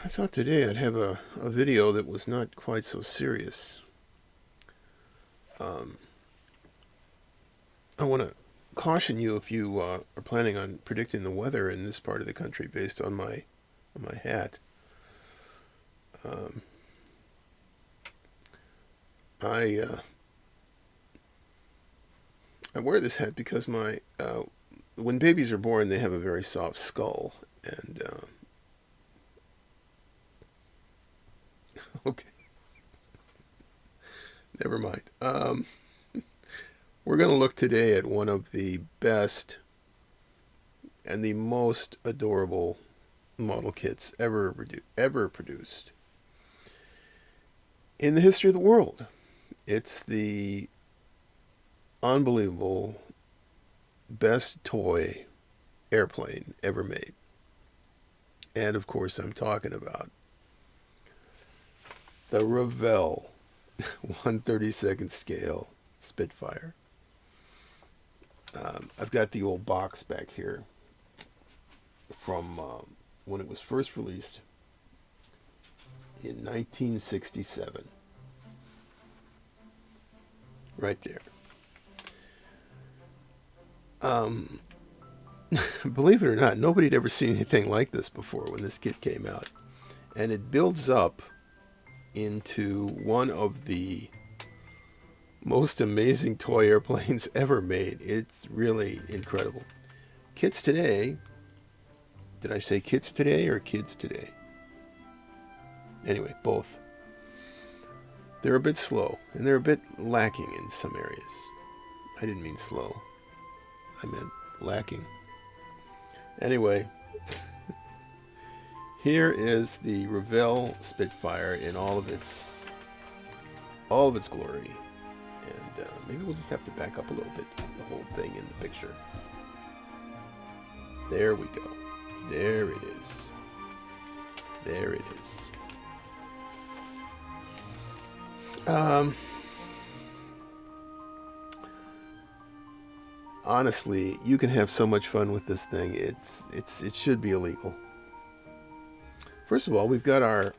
thought today I'd have a video that was not quite so serious. Um, I want to caution you if you are planning on predicting the weather in this part of the country based on my hat. Um, I I wear this hat because my when babies are born they have a very soft skull and okay, never mind. We're going to look today at one of the best and the most adorable model kits ever produced in the history of the world. It's the unbelievable best toy airplane ever made. And of course, I'm talking about the Revell 1/32nd scale Spitfire. I've got the old box back here from when it was first released in 1967. Right there. Um, Believe it or not, nobody had ever seen anything like this before when this kit came out. And it builds up into one of the most amazing toy airplanes ever made. It's really incredible. Kits today, did I say kits today or kids today? Anyway, both. They're a bit slow and they're a bit lacking in some areas. I didn't mean slow. I meant lacking. Anyway, here is the Revell Spitfire in all of its glory. And maybe we'll just have to back up a little bit to get the whole thing in the picture. There we go. There it is. There it is. Honestly, you can have so much fun with this thing. It should be illegal. First of all, we've got our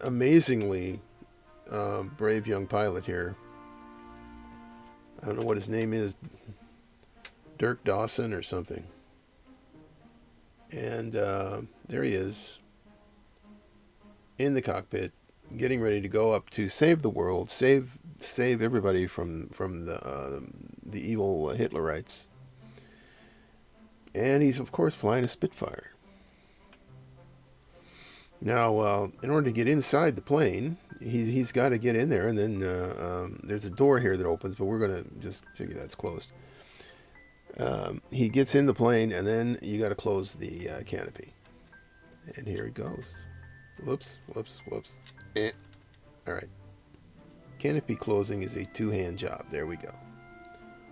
amazingly brave young pilot here. I don't know what his name is, Dirk Dawson or something. And there he is in the cockpit, getting ready to go up to save the world, save everybody from the evil Hitlerites. And he's of course flying a Spitfire. Now, in order to get inside the plane, he's got to get in there, and then there's a door here that opens, but we're going to just figure that's closed. He gets in the plane, and then you got to close the canopy. And here he goes. Whoops. All right. Canopy closing is a two-hand job. There we go.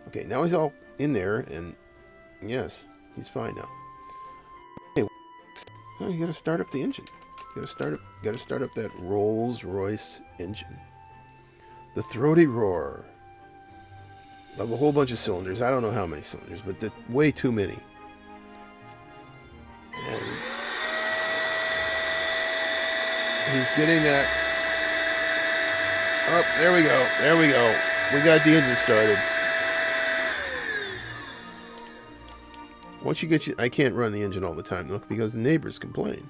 Okay, now he's all in there, and yes, he's fine now. Okay, well, you got to start up the engine. Got to start up that Rolls-Royce engine. The throaty roar of a whole bunch of cylinders. I don't know how many cylinders, but way too many. And he's getting that. Oh, there we go. We got the engine started. Once you get I can't run the engine all the time, look, because the neighbors complain.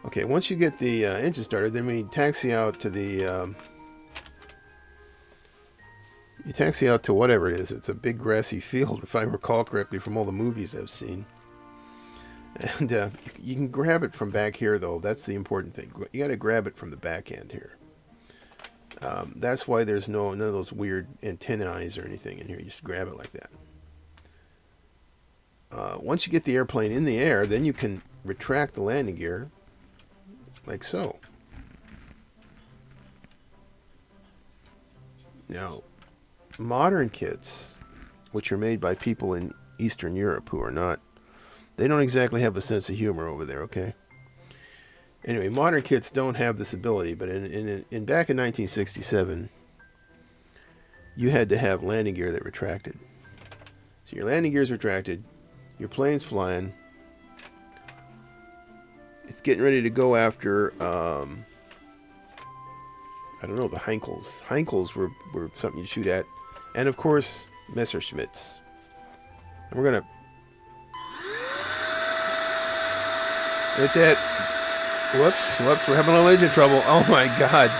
Okay, once you get the engine started, then we taxi out to the you taxi out to whatever it is. It's a big grassy field, if I recall correctly, from all the movies I've seen. And you can grab it from back here, though. That's the important thing. You got to grab it from the back end here. That's why there's none of those weird antennae or anything in here. You just grab it like that. Once you get the airplane in the air, then you can retract the landing gear, like so. Now, modern kits, which are made by people in Eastern Europe who are not, they don't exactly have a sense of humor over there, okay? Anyway, modern kits don't have this ability, but in back in 1967, you had to have landing gear that retracted. So your landing gear is retracted, your plane's flying, it's getting ready to go after, I don't know, the Heinkels. Heinkels were something you shoot at. And, of course, Messerschmitts. And we're going to... Hit that. Whoops, we're having a little engine trouble. Oh, my God.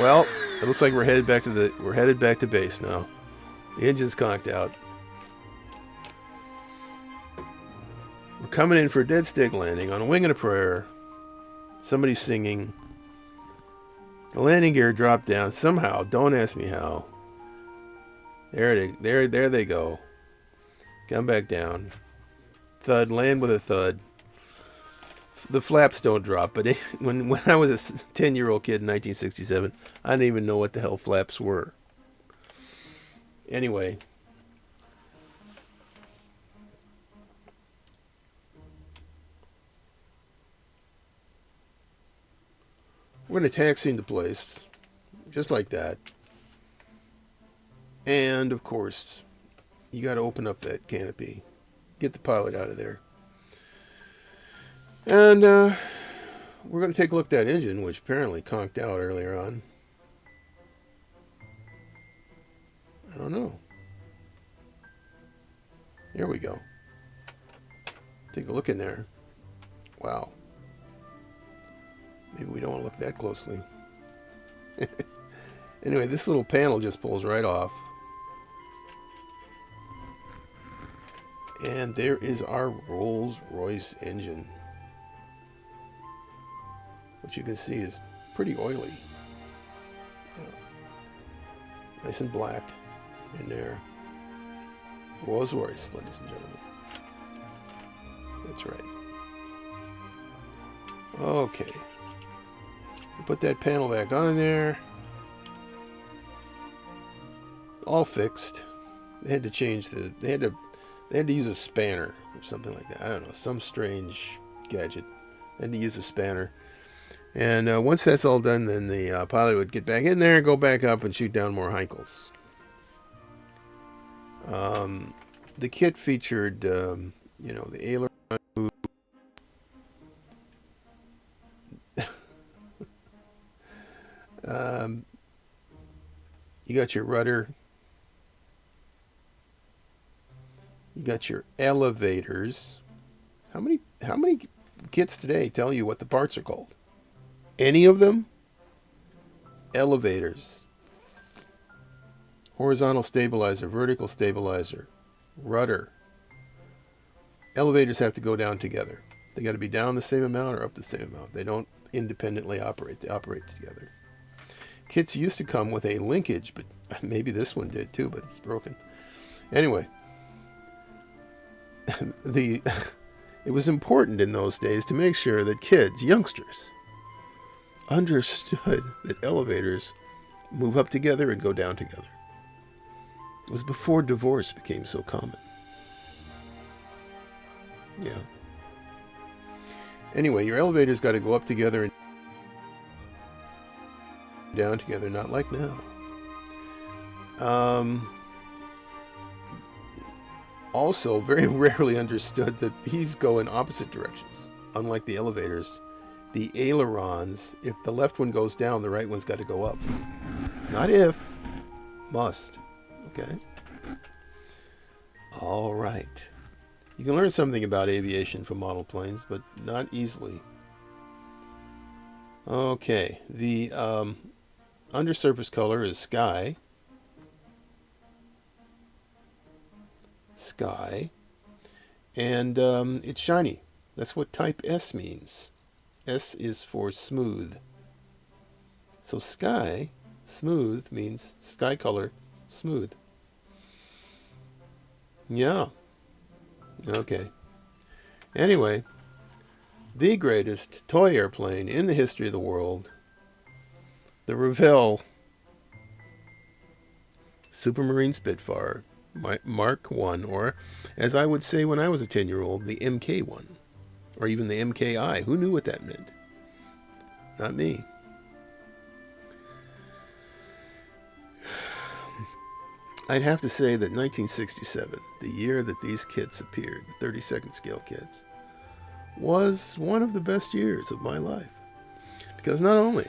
Well, it looks like we're headed back to base now. The engine's conked out. We're coming in for a dead stick landing on a wing and a prayer. Somebody's singing. The landing gear dropped down somehow. Don't ask me how. There they go. Come back down. Thud. Land with a thud. The flaps don't drop, but when I was a 10-year-old kid in 1967, I didn't even know what the hell flaps were. Anyway. We're going to taxi into place, just like that. And, of course, you got to open up that canopy. Get the pilot out of there. And we're going to take a look at that engine, which apparently conked out earlier on. I don't know. Here we go. Take a look in there. Wow. Maybe we don't want to look that closely. Anyway, this little panel just pulls right off. And there is our Rolls-Royce engine. Which you can see is pretty oily. Nice and black in there. Rolls-Royce, ladies and gentlemen. That's right. Okay. Put that panel back on there. All fixed. They had to change they had to use a spanner or something like that. I don't know, some strange gadget. They had to use a spanner. And once that's all done, then the pilot would get back in there, go back up, and shoot down more Heinkels. The kit featured, the aileron. You got your rudder. You got your elevators. How many kits today tell you what the parts are called? Any of them? Elevators. Horizontal stabilizer, vertical stabilizer, rudder. Elevators have to go down together. They got to be down the same amount or up the same amount. They don't independently operate. They operate together. Kits used to come with a linkage, but maybe this one did too, but it's broken. Anyway, it was important in those days to make sure that kids, youngsters, understood that elevators move up together and go down together. It was before divorce became so common. Yeah. Anyway, your elevators got to go up together and down together, not like now. Also, very rarely understood that these go in opposite directions. Unlike the elevators, the ailerons, if the left one goes down, the right one's got to go up. Not if, must. Okay? All right. You can learn something about aviation from model planes, but not easily. Okay, the undersurface color is sky. Sky. And it's shiny. That's what type S means. S is for smooth. So sky, smooth, means sky color, smooth. Yeah. Okay. Anyway, the greatest toy airplane in the history of the world, the Revell Supermarine Spitfire Mark 1, or as I would say when I was a 10-year-old, the MK1, or even the MKI. Who knew what that meant? Not me. I'd have to say that 1967, the year that these kits appeared, the 32nd scale kits, was one of the best years of my life. Because not only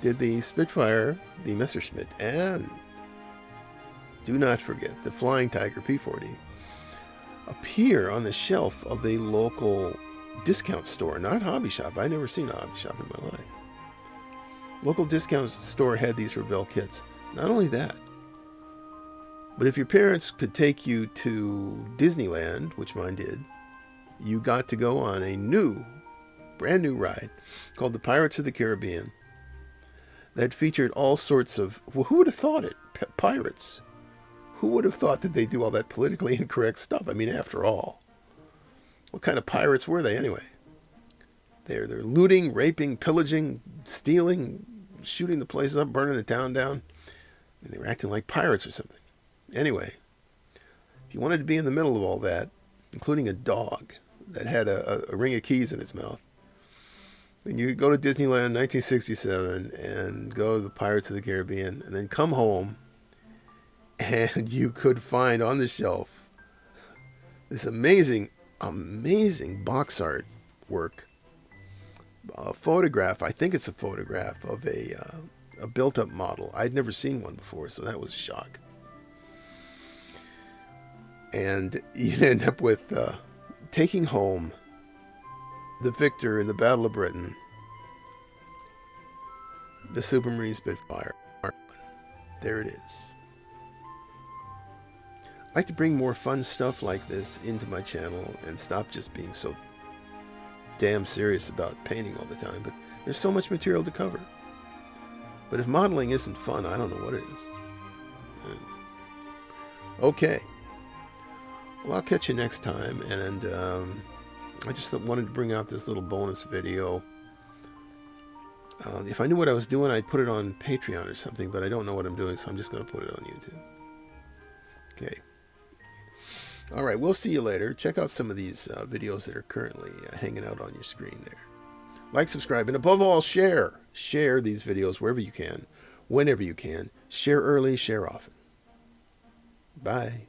did the Spitfire, the Messerschmitt, and do not forget the Flying Tiger P-40 appear on the shelf of the local discount store, not hobby shop. I'd never seen a hobby shop in my life. Local discount store had these Revell kits. Not only that, but if your parents could take you to Disneyland, which mine did, you got to go on a brand new ride called the Pirates of the Caribbean that featured all sorts of, well, who would have thought it? Pirates. Who would have thought that they do all that politically incorrect stuff? I mean, after all, what kind of pirates were they anyway? They're looting, raping, pillaging, stealing, shooting the places up, burning the town down. I mean, they were acting like pirates or something. Anyway, if you wanted to be in the middle of all that, including a dog that had a ring of keys in its mouth, and you go to Disneyland 1967 and go to the Pirates of the Caribbean and then come home and you could find on the shelf this amazing box art work, a photograph. I think it's a photograph of a built-up model. I'd never seen one before, so that was a shock. And you'd end up with taking home the victor in the Battle of Britain, the Supermarine Spitfire. There it is. I like to bring more fun stuff like this into my channel and stop just being so damn serious about painting all the time, but there's so much material to cover. But if modeling isn't fun, I don't know what it is. Okay. Well, I'll catch you next time, and I just wanted to bring out this little bonus video. If I knew what I was doing, I'd put it on Patreon or something, but I don't know what I'm doing, so I'm just going to put it on YouTube. Okay. All right, we'll see you later. Check out some of these videos that are currently hanging out on your screen there. Like, subscribe, and above all, share. Share these videos wherever you can, whenever you can. Share early, share often. Bye.